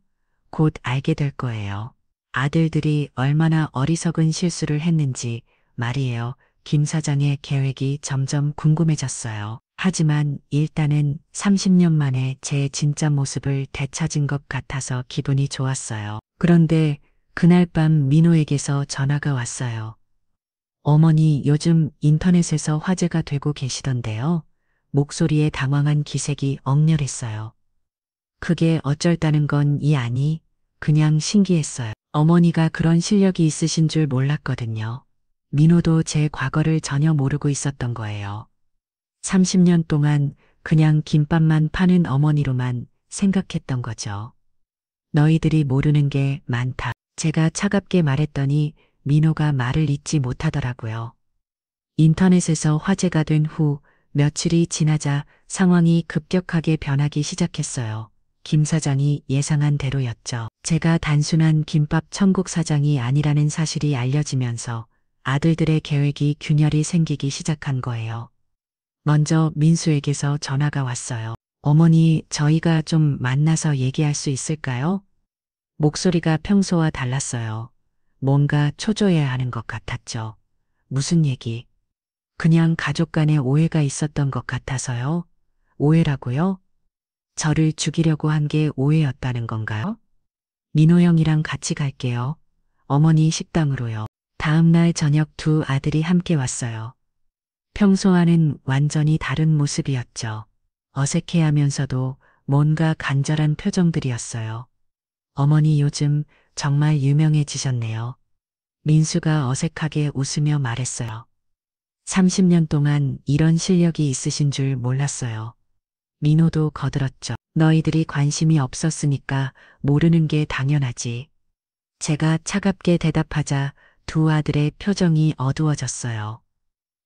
곧 알게 될 거예요. 아들들이 얼마나 어리석은 실수를 했는지 말이에요. 김 사장의 계획이 점점 궁금해졌어요. 하지만 일단은 30년 만에 제 진짜 모습을 되찾은 것 같아서 기분이 좋았어요. 그런데 그날 밤 민호에게서 전화가 왔어요. 어머니 요즘 인터넷에서 화제가 되고 계시던데요. 목소리에 당황한 기색이 억렬했어요. 그게 어쩔다는 건 이 아니? 그냥 신기했어요. 어머니가 그런 실력이 있으신 줄 몰랐거든요. 민호도 제 과거를 전혀 모르고 있었던 거예요. 30년 동안 그냥 김밥만 파는 어머니로만 생각했던 거죠. 너희들이 모르는 게 많다. 제가 차갑게 말했더니 민호가 말을 잇지 못하더라고요. 인터넷에서 화제가 된 후 며칠이 지나자 상황이 급격하게 변하기 시작했어요. 김 사장이 예상한 대로였죠. 제가 단순한 김밥 천국 사장이 아니라는 사실이 알려지면서 아들들의 계획이 균열이 생기기 시작한 거예요. 먼저 민수에게서 전화가 왔어요. 어머니, 저희가 좀 만나서 얘기할 수 있을까요? 목소리가 평소와 달랐어요. 뭔가 초조해야 하는 것 같았죠. 무슨 얘기? 그냥 가족 간에 오해가 있었던 것 같아서요. 오해라고요? 저를 죽이려고 한 게 오해였다는 건가요? 민호 형이랑 같이 갈게요. 어머니 식당으로요. 다음 날 저녁 두 아들이 함께 왔어요. 평소와는 완전히 다른 모습이었죠. 어색해하면서도 뭔가 간절한 표정들이었어요. 어머니 요즘 정말 유명해지셨네요. 민수가 어색하게 웃으며 말했어요. 30년 동안 이런 실력이 있으신 줄 몰랐어요. 민호도 거들었죠. 너희들이 관심이 없었으니까 모르는 게 당연하지. 제가 차갑게 대답하자 두 아들의 표정이 어두워졌어요.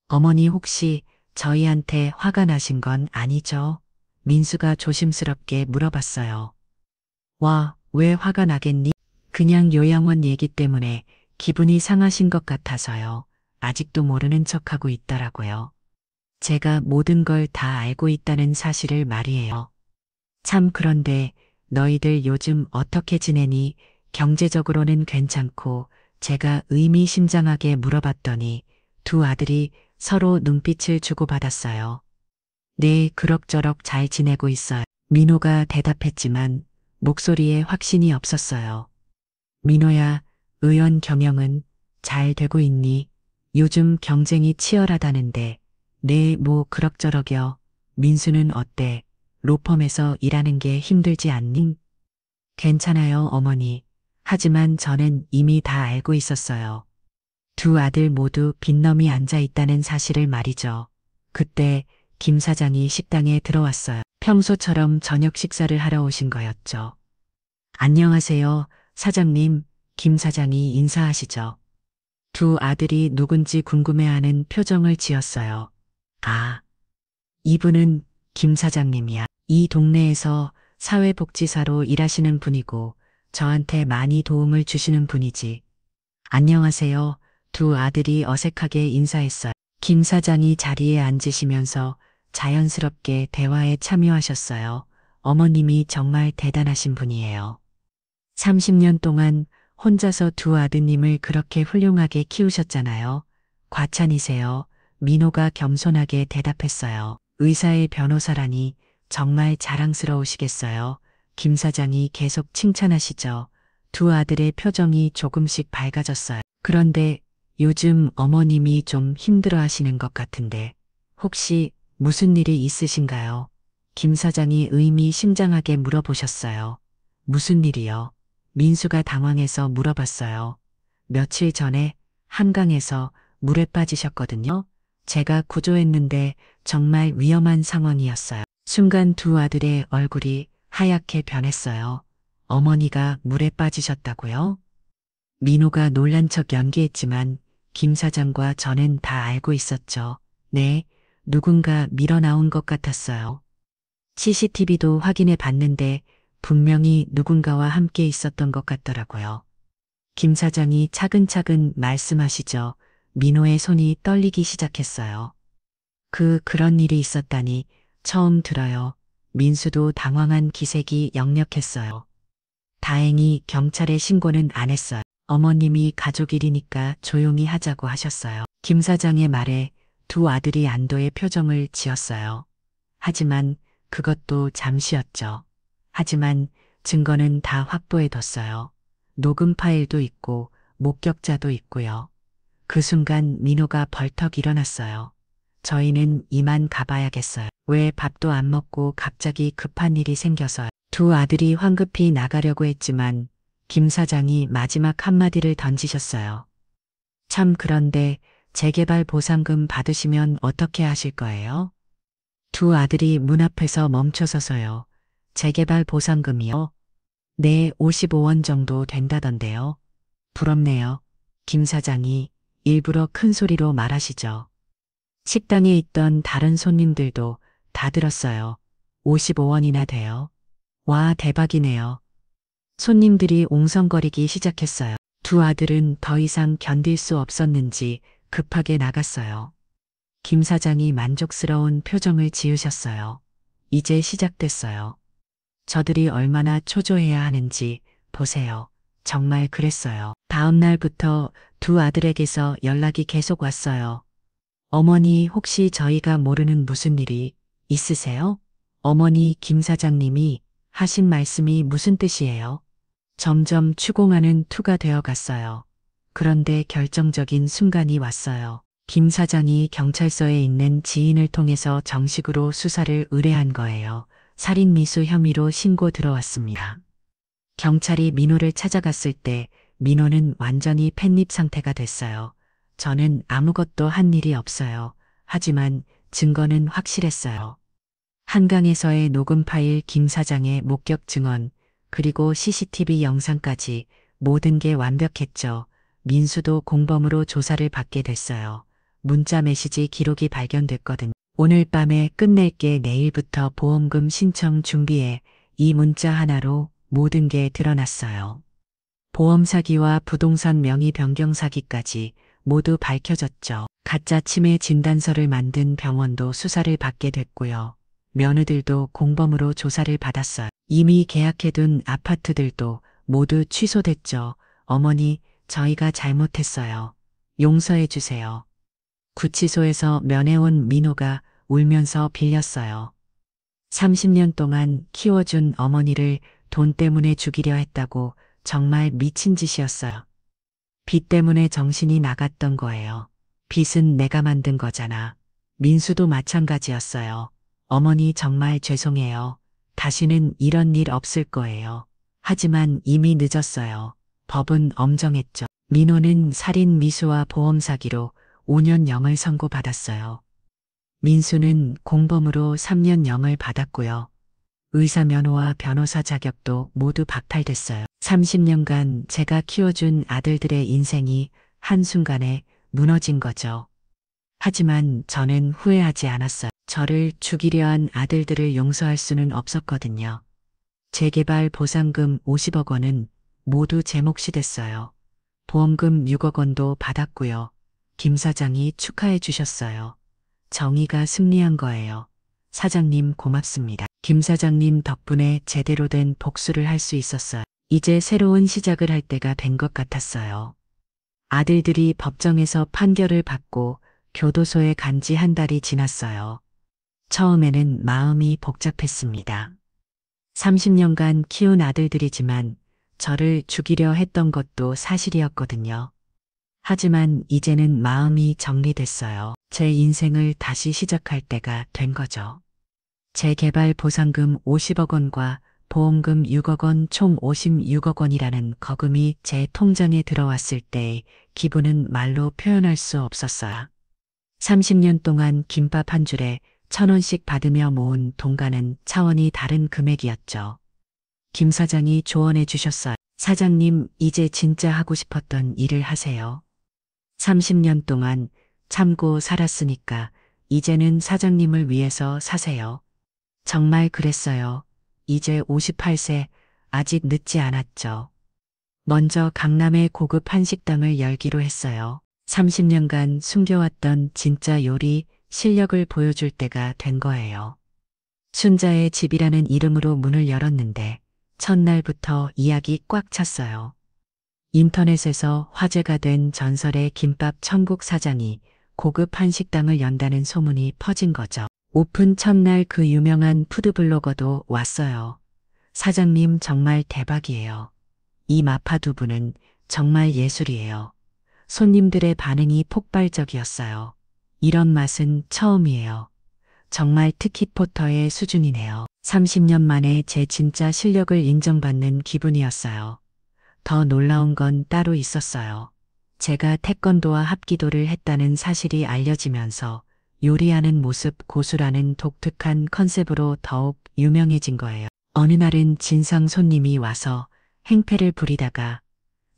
어머니 혹시 저희한테 화가 나신 건 아니죠? 민수가 조심스럽게 물어봤어요. 와, 왜 화가 나겠니? 그냥 요양원 얘기 때문에 기분이 상하신 것 같아서요. 아직도 모르는 척하고 있더라고요. 제가 모든 걸 다 알고 있다는 사실을 말이에요. 참 그런데 너희들 요즘 어떻게 지내니? 경제적으로는 괜찮고 제가 의미심장하게 물어봤더니 두 아들이 서로 눈빛을 주고받았어요. 네, 그럭저럭 잘 지내고 있어요. 민호가 대답했지만 목소리에 확신이 없었어요. 민호야, 의원 경영은 잘 되고 있니? 요즘 경쟁이 치열하다는데. 네, 뭐 그럭저럭여. 민수는 어때? 로펌에서 일하는 게 힘들지 않니? 괜찮아요, 어머니. 하지만 저는 이미 다 알고 있었어요. 두 아들 모두 빈놈이 앉아 있다는 사실을 말이죠. 그때 김 사장이 식당에 들어왔어요. 평소처럼 저녁 식사를 하러 오신 거였죠. 안녕하세요, 사장님. 김 사장이 인사하시죠. 두 아들이 누군지 궁금해하는 표정을 지었어요. 아, 이분은 김 사장님이야. 이 동네에서 사회복지사로 일하시는 분이고 저한테 많이 도움을 주시는 분이지. 안녕하세요. 두 아들이 어색하게 인사했어요. 김 사장이 자리에 앉으시면서 자연스럽게 대화에 참여하셨어요. 어머님이 정말 대단하신 분이에요. 30년 동안 혼자서 두 아드님을 그렇게 훌륭하게 키우셨잖아요. 과찬이세요. 민호가 겸손하게 대답했어요. 의사의 변호사라니 정말 자랑스러우시겠어요. 김 사장이 계속 칭찬하시죠. 두 아들의 표정이 조금씩 밝아졌어요. 그런데 요즘 어머님이 좀 힘들어 하시는 것 같은데 혹시 무슨 일이 있으신가요? 김 사장이 의미심장하게 물어보셨어요. 무슨 일이요? 민수가 당황해서 물어봤어요. 며칠 전에 한강에서 물에 빠지셨거든요. 제가 구조했는데 정말 위험한 상황이었어요. 순간 두 아들의 얼굴이 하얗게 변했어요. 어머니가 물에 빠지셨다고요? 민호가 놀란 척 연기했지만 김 사장과 저는 다 알고 있었죠. 네, 누군가 밀어나온 것 같았어요. CCTV도 확인해 봤는데 분명히 누군가와 함께 있었던 것 같더라고요. 김 사장이 차근차근 말씀하시죠. 민호의 손이 떨리기 시작했어요. 그런 일이 있었다니 처음 들어요. 민수도 당황한 기색이 역력했어요. 다행히 경찰에 신고는 안 했어요. 어머님이 가족 일이니까 조용히 하자고 하셨어요. 김 사장의 말에 두 아들이 안도의 표정을 지었어요. 하지만 그것도 잠시였죠. 하지만 증거는 다 확보해뒀어요. 녹음 파일도 있고 목격자도 있고요. 그 순간 민호가 벌떡 일어났어요. 저희는 이만 가봐야겠어요. 왜 밥도 안 먹고 갑자기 급한 일이 생겨서요. 두 아들이 황급히 나가려고 했지만 김 사장이 마지막 한마디를 던지셨어요. 참 그런데 재개발 보상금 받으시면 어떻게 하실 거예요? 두 아들이 문 앞에서 멈춰서서요. 재개발 보상금이요? 네, 55원 정도 된다던데요. 부럽네요. 김 사장이 일부러 큰 소리로 말하시죠. 식당에 있던 다른 손님들도 다 들었어요. 55원이나 돼요. 와, 대박이네요. 손님들이 옹성거리기 시작했어요. 두 아들은 더 이상 견딜 수 없었는지 급하게 나갔어요. 김 사장이 만족스러운 표정을 지으셨어요. 이제 시작됐어요. 저들이 얼마나 초조해야 하는지 보세요. 정말 그랬어요. 다음 날부터 두 아들에게서 연락이 계속 왔어요. 어머니 혹시 저희가 모르는 무슨 일이 있으세요? 어머니 김 사장님이 하신 말씀이 무슨 뜻이에요? 점점 추궁하는 투가 되어 갔어요. 그런데 결정적인 순간이 왔어요. 김 사장이 경찰서에 있는 지인을 통해서 정식으로 수사를 의뢰한 거예요. 살인미수 혐의로 신고 들어왔습니다. 경찰이 민호를 찾아갔을 때 민호는 완전히 팬립 상태가 됐어요. 저는 아무것도 한 일이 없어요. 하지만 증거는 확실했어요. 한강에서의 녹음 파일, 김 사장의 목격 증언, 그리고 CCTV 영상까지 모든 게 완벽했죠. 민수도 공범으로 조사를 받게 됐어요. 문자 메시지 기록이 발견됐거든요. 오늘 밤에 끝낼게. 내일부터 보험금 신청 준비해. 이 문자 하나로 모든 게 드러났어요. 보험 사기와 부동산 명의 변경 사기까지 모두 밝혀졌죠. 가짜 치매 진단서를 만든 병원도 수사를 받게 됐고요. 며느들도 공범으로 조사를 받았어요. 이미 계약해둔 아파트들도 모두 취소됐죠. 어머니, 저희가 잘못했어요. 용서해 주세요. 구치소에서 면회온 민호가 울면서 빌렸어요. 30년 동안 키워준 어머니를 돈 때문에 죽이려 했다고 정말 미친 짓이었어요. 빚 때문에 정신이 나갔던 거예요. 빚은 내가 만든 거잖아. 민수도 마찬가지였어요. 어머니 정말 죄송해요. 다시는 이런 일 없을 거예요. 하지만 이미 늦었어요. 법은 엄정했죠. 민호는 살인 미수와 보험 사기로 5년 형을 선고받았어요. 민수는 공범으로 3년 형을 받았고요. 의사 면허와 변호사 자격도 모두 박탈됐어요. 30년간 제가 키워준 아들들의 인생이 한순간에 무너진 거죠. 하지만 저는 후회하지 않았어요. 저를 죽이려 한 아들들을 용서할 수는 없었거든요. 재개발 보상금 50억 원은 모두 제 몫이 됐어요. 보험금 6억 원도 받았고요. 김 사장이 축하해 주셨어요. 정의가 승리한 거예요. 사장님 고맙습니다. 김 사장님 덕분에 제대로 된 복수를 할 수 있었어요. 이제 새로운 시작을 할 때가 된 것 같았어요. 아들들이 법정에서 판결을 받고 교도소에 간 지 한 달이 지났어요. 처음에는 마음이 복잡했습니다. 30년간 키운 아들들이지만 저를 죽이려 했던 것도 사실이었거든요. 하지만 이제는 마음이 정리됐어요. 제 인생을 다시 시작할 때가 된 거죠. 재개발 보상금 50억 원과 보험금 6억 원 총 56억 원이라는 거금이 제 통장에 들어왔을 때 기분은 말로 표현할 수 없었어요. 30년 동안 김밥 한 줄에 1,000원씩 받으며 모은 동가는 차원이 다른 금액이었죠. 김 사장이 조언해 주셨어요. 사장님, 이제 진짜 하고 싶었던 일을 하세요. 30년 동안 참고 살았으니까 이제는 사장님을 위해서 사세요. 정말 그랬어요. 이제 58세, 아직 늦지 않았죠. 먼저 강남의 고급 한식당을 열기로 했어요. 30년간 숨겨왔던 진짜 요리 실력을 보여줄 때가 된 거예요. 순자의 집이라는 이름으로 문을 열었는데 첫날부터 이야기 꽉 찼어요. 인터넷에서 화제가 된 전설의 김밥 천국 사장이 고급 한식당을 연다는 소문이 퍼진 거죠. 오픈 첫날 그 유명한 푸드블로거도 왔어요. 사장님 정말 대박이에요. 이 마파두부는 정말 예술이에요. 손님들의 반응이 폭발적이었어요. 이런 맛은 처음이에요. 정말 특히포터의 수준이네요. 30년 만에 제 진짜 실력을 인정받는 기분이었어요. 더 놀라운 건 따로 있었어요. 제가 태권도와 합기도를 했다는 사실이 알려지면서 요리하는 모습 고수라는 독특한 컨셉으로 더욱 유명해진 거예요. 어느 날은 진상 손님이 와서 행패를 부리다가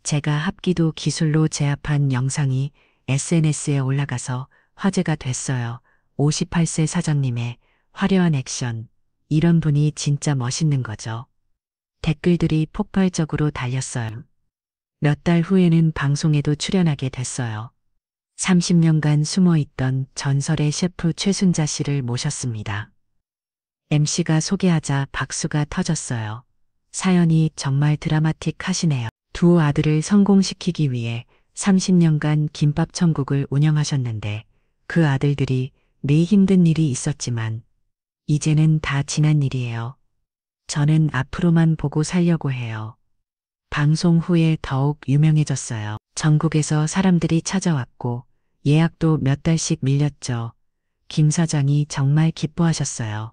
제가 합기도 기술로 제압한 영상이 SNS에 올라가서 화제가 됐어요. 58세 사장님의 화려한 액션. 이런 분이 진짜 멋있는 거죠. 댓글들이 폭발적으로 달렸어요. 몇 달 후에는 방송에도 출연하게 됐어요. 30년간 숨어있던 전설의 셰프 최순자 씨를 모셨습니다. MC가 소개하자 박수가 터졌어요. 사연이 정말 드라마틱하시네요. 두 아들을 성공시키기 위해 30년간 김밥 천국을 운영하셨는데 그 아들들이 매 힘든 일이 있었지만 이제는 다 지난 일이에요. 저는 앞으로만 보고 살려고 해요. 방송 후에 더욱 유명해졌어요. 전국에서 사람들이 찾아왔고 예약도 몇 달씩 밀렸죠. 김 사장이 정말 기뻐하셨어요.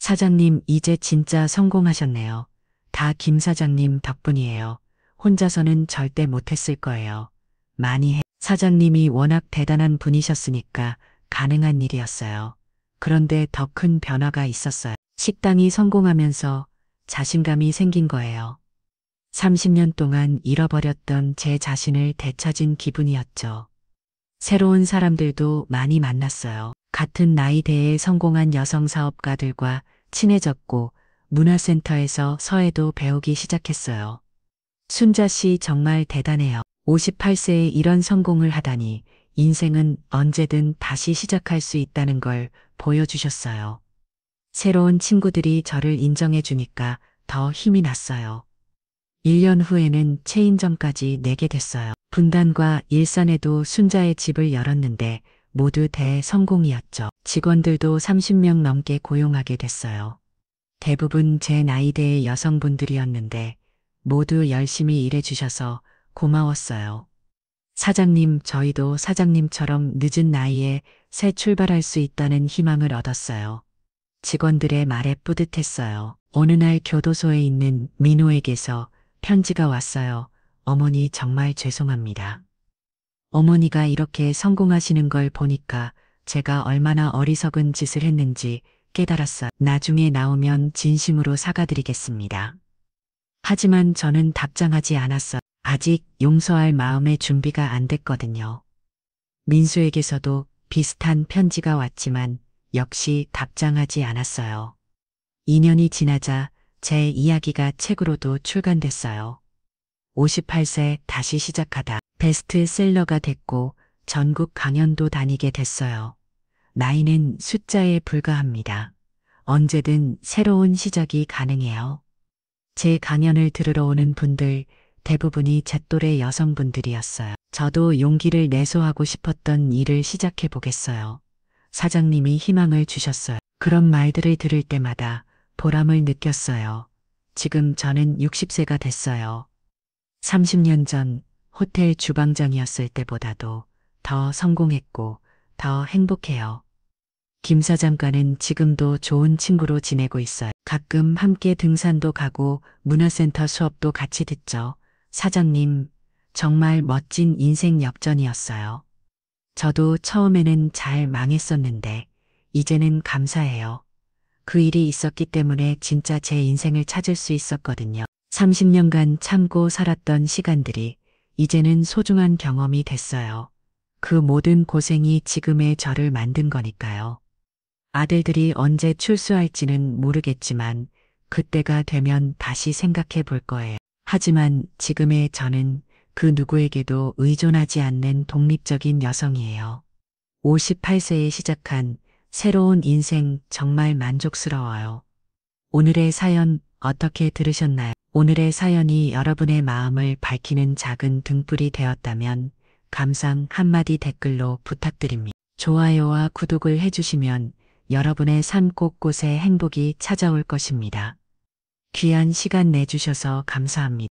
사장님, 이제 진짜 성공하셨네요. 다 김 사장님 덕분이에요. 혼자서는 절대 못했을 거예요. 많이 해. 사장님이 워낙 대단한 분이셨으니까 가능한 일이었어요. 그런데 더 큰 변화가 있었어요. 식당이 성공하면서 자신감이 생긴 거예요. 30년 동안 잃어버렸던 제 자신을 되찾은 기분이었죠. 새로운 사람들도 많이 만났어요. 같은 나이대에 성공한 여성 사업가들과 친해졌고 문화센터에서 서예도 배우기 시작했어요. 순자 씨 정말 대단해요. 58세에 이런 성공을 하다니 인생은 언제든 다시 시작할 수 있다는 걸 보여주셨어요. 새로운 친구들이 저를 인정해 주니까 더 힘이 났어요. 1년 후에는 체인점까지 내게 됐어요. 분당과 일산에도 순자의 집을 열었는데 모두 대성공이었죠. 직원들도 30명 넘게 고용하게 됐어요. 대부분 제 나이대의 여성분들이었는데 모두 열심히 일해주셔서 고마웠어요. 사장님, 저희도 사장님처럼 늦은 나이에 새 출발할 수 있다는 희망을 얻었어요. 직원들의 말에 뿌듯했어요. 어느 날 교도소에 있는 민호에게서 편지가 왔어요. 어머니 정말 죄송합니다. 어머니가 이렇게 성공하시는 걸 보니까 제가 얼마나 어리석은 짓을 했는지 깨달았어요. 나중에 나오면 진심으로 사과드리겠습니다. 하지만 저는 답장하지 않았어요. 아직 용서할 마음의 준비가 안 됐거든요. 민수에게서도 비슷한 편지가 왔지만 역시 답장하지 않았어요. 2년이 지나자 제 이야기가 책으로도 출간됐어요. 58세 다시 시작하다 베스트셀러가 됐고 전국 강연도 다니게 됐어요. 나이는 숫자에 불과합니다. 언제든 새로운 시작이 가능해요. 제 강연을 들으러 오는 분들 대부분이 제 또래 여성분들이었어요. 저도 용기를 내서 하고 싶었던 일을 시작해 보겠어요. 사장님이 희망을 주셨어요. 그런 말들을 들을 때마다 보람을 느꼈어요. 지금 저는 60세가 됐어요. 30년 전 호텔 주방장이었을 때보다도 더 성공했고 더 행복해요. 김 사장과는 지금도 좋은 친구로 지내고 있어요. 가끔 함께 등산도 가고 문화센터 수업도 같이 듣죠. 사장님, 정말 멋진 인생 역전이었어요. 저도 처음에는 잘 망했었는데 이제는 감사해요. 그 일이 있었기 때문에 진짜 제 인생을 찾을 수 있었거든요. 30년간 참고 살았던 시간들이 이제는 소중한 경험이 됐어요. 그 모든 고생이 지금의 저를 만든 거니까요. 아들들이 언제 출소할지는 모르겠지만 그때가 되면 다시 생각해 볼 거예요. 하지만 지금의 저는 그 누구에게도 의존하지 않는 독립적인 여성이에요. 58세에 시작한 새로운 인생 정말 만족스러워요. 오늘의 사연 어떻게 들으셨나요? 오늘의 사연이 여러분의 마음을 밝히는 작은 등불이 되었다면 감상 한마디 댓글로 부탁드립니다. 좋아요와 구독을 해주시면 여러분의 삶 곳곳에 행복이 찾아올 것입니다. 귀한 시간 내주셔서 감사합니다.